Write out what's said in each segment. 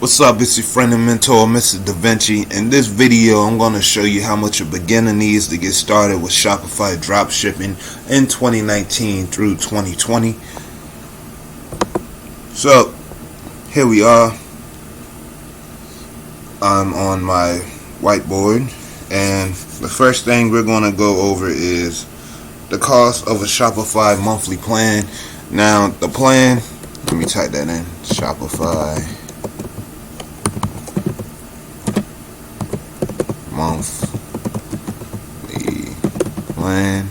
What's up, it's your friend and mentor, Mr. Da Vinci. In this video, I'm going to show you how much a beginner needs to get started with Shopify Dropshipping in 2019 through 2020. So, here we are. I'm on my whiteboard, and the first thing we're going to go over is the cost of a Shopify monthly plan. Now, the plan, let me type that in, Shopify monthly plan.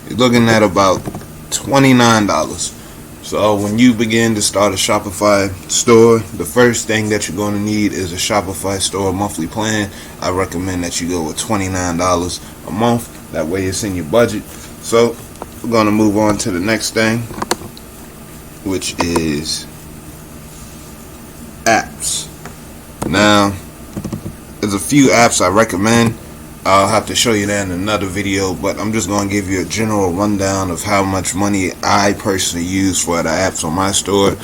You're looking at about $29. So when you begin to start a Shopify store, the first thing that you're going to need is a Shopify store monthly plan. I recommend that you go with $29 a month. That way it's in your budget. So we're going to move on to the next thing, which is apps. Now, there's a few apps I recommend. I'll have to show you that in another video, but I'm just going to give you a general rundown of how much money I personally use for the apps on my store,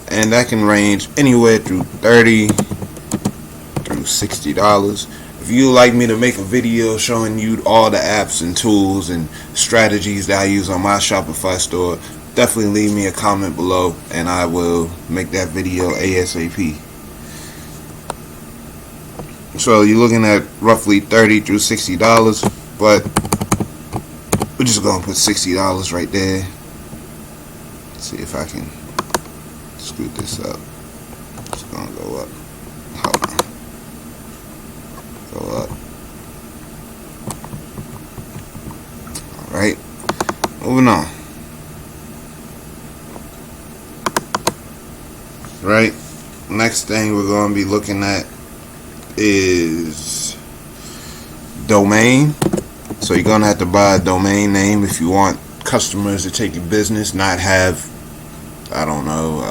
and that can range anywhere through $30 through $60. If you like me to make a video showing you all the apps and tools and strategies that I use on my Shopify store, definitely leave me a comment below and I will make that video ASAP. So you're looking at roughly $30 through $60, but we're just going to put $60 right there. Let's see if I can scoot this up. It's going to go up. Hold on. Go up. Alright. Moving on. Right. Next thing we're going to be looking at is domain. So you're gonna have to buy a domain name if you want customers to take your business, not have, I don't know,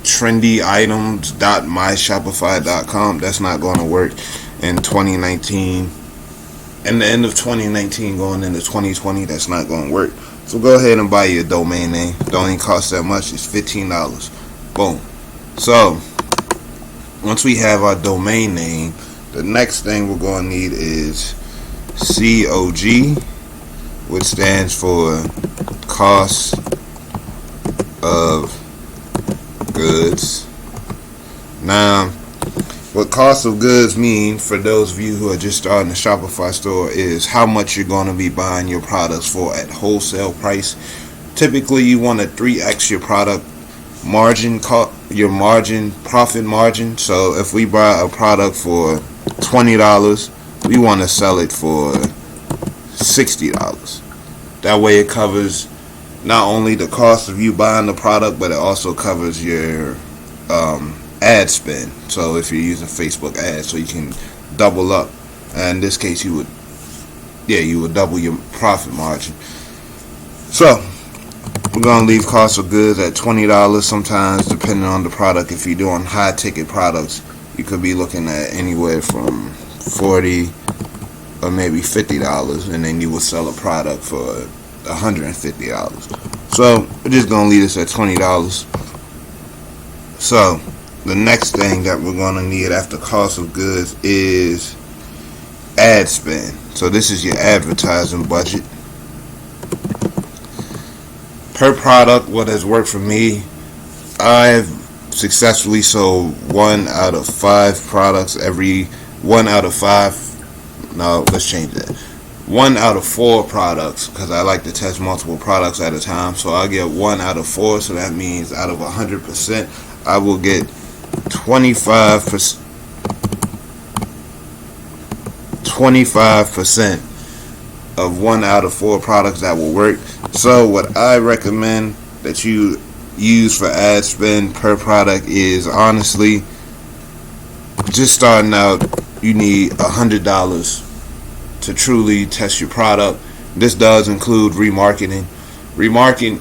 trendyitems.myshopify.com. That's not going to work in 2019. And the end of 2019 going into 2020, that's not going to work. So go ahead and buy your domain name. Don't even cost that much. It's $15. Boom. So, once we have our domain name, the next thing we're going to need is COG, which stands for cost of goods. Now, what cost of goods mean for those of you who are just starting a Shopify store is how much you're going to be buying your products for at wholesale price. Typically, you want to 3x your product margin, your margin, profit margin. So if we buy a product for $20, we want to sell it for $60. That way it covers not only the cost of you buying the product, but it also covers your ad spend. So if you're using Facebook ads, so you can double up. And in this case, you would double your profit margin. So we're going to leave cost of goods at $20. Sometimes, depending on the product, if you're doing high ticket products, you could be looking at anywhere from $40 or maybe $50, and then you will sell a product for $150. So we're just going to leave this at $20. So the next thing that we're going to need after cost of goods is ad spend. So this is your advertising budget. Per product, what has worked for me, I've successfully sold 1 out of 5 products every 1 out of 5. No, let's change that. 1 out of 4 products, because I like to test multiple products at a time. So I'll get 1 out of 4. So that means out of 100%, I will get 25% of 1 out of 4 products that will work. So what I recommend that you use for ad spend per product is, honestly, just starting out, you need $100 to truly test your product. This does include retargeting. Retargeting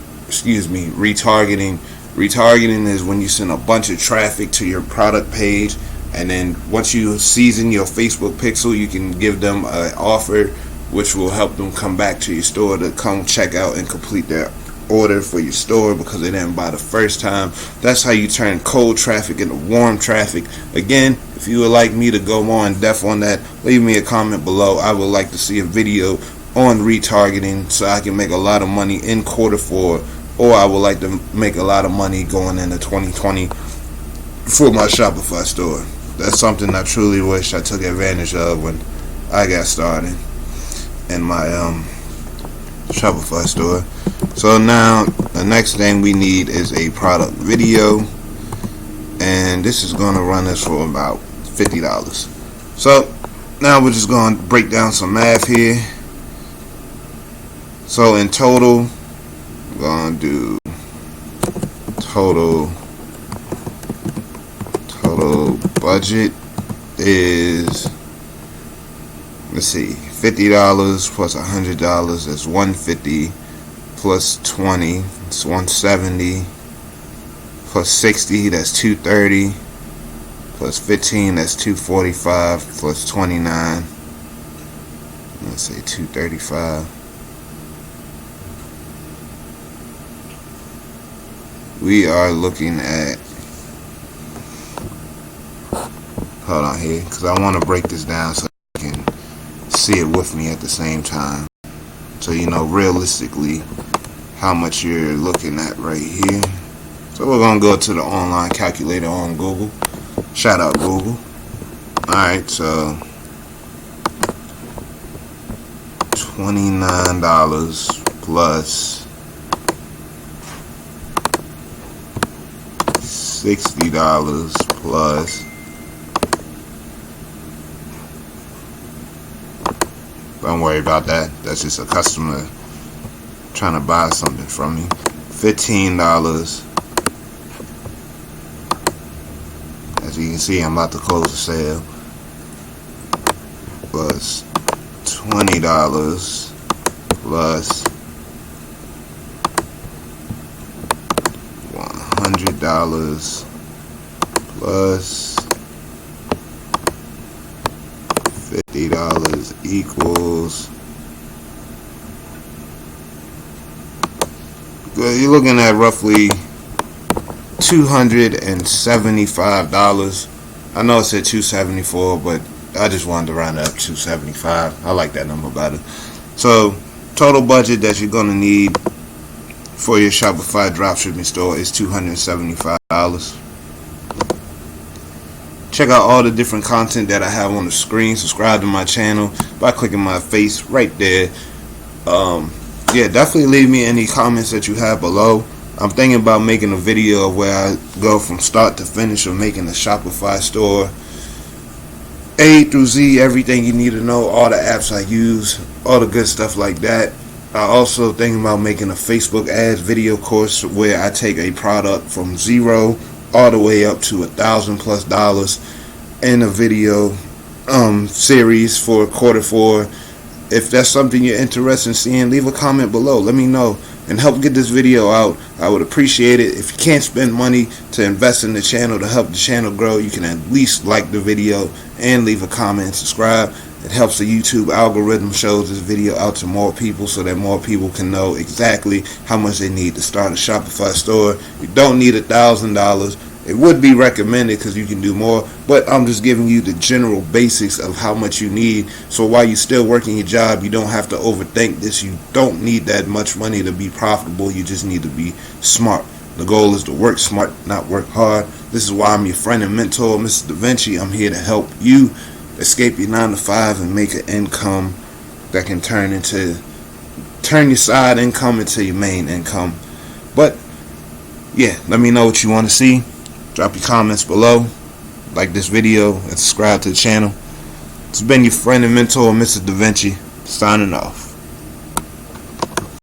is when you send a bunch of traffic to your product page, and then once you season your Facebook pixel, you can give them an offer which will help them come back to your store to come check out and complete their order for your store because they didn't buy the first time. That's how you turn cold traffic into warm traffic. Again, if you would like me to go more in depth on that, leave me a comment below. I would like to see a video on retargeting so I can make a lot of money in Q4, or I would like to make a lot of money going into 2020 for my Shopify store. That's something I truly wish I took advantage of when I got started in my Shopify store. So now the next thing we need is a product video, and this is going to run us for about $50. So now we're just going to break down some math here. So in total, we're going to do total budget is, let's see, $50 plus $100 is $150, plus 20, it's $170, plus 60, that's $230, plus 15, that's $245, plus 29, let's say $235. We are looking at, hold on here, because I want to break this down so you can see it with me at the same time, so you know realistically how much you're looking at right here. So we're going to go to the online calculator on Google. Shout out Google. Alright, so $29 plus $60 plus, don't worry about that, that's just a customer trying to buy something from me. $15, as you can see I'm about to close the sale, plus $20 plus $100 plus $50 equals, you're looking at roughly $275. I know it said $274, but I just wanted to round it up to $275. I like that number better. So total budget that you're gonna need for your Shopify dropshipping store is $275. Check out all the different content that I have on the screen. Subscribe to my channel by clicking my face right there. Yeah, definitely leave me any comments that you have below. I'm thinking about making a video of where I go from start to finish of making a Shopify store, A through Z, everything you need to know, all the apps I use, all the good stuff like that. I also thinking about making a Facebook ads video course where I take a product from zero all the way up to $1,000+ in a video series for Q4. If that's something you're interested in seeing, leave a comment below. Let me know and help get this video out. I would appreciate it. If you can't spend money to invest in the channel to help the channel grow, you can at least like the video and leave a comment and subscribe. It helps the YouTube algorithm, shows this video out to more people so that more people can know exactly how much they need to start a Shopify store. You don't need $1,000. It would be recommended because you can do more, but I'm just giving you the general basics of how much you need. So while you're still working your job, you don't have to overthink this. You don't need that much money to be profitable. You just need to be smart. The goal is to work smart, not work hard. This is why I'm your friend and mentor, Mr. Da Vinci. I'm here to help you escape your 9-to-5 and make an income that can turn your side income into your main income. But yeah, let me know what you want to see. Drop your comments below, like this video, and subscribe to the channel. It's been your friend and mentor, Mr. Da Vinci, signing off.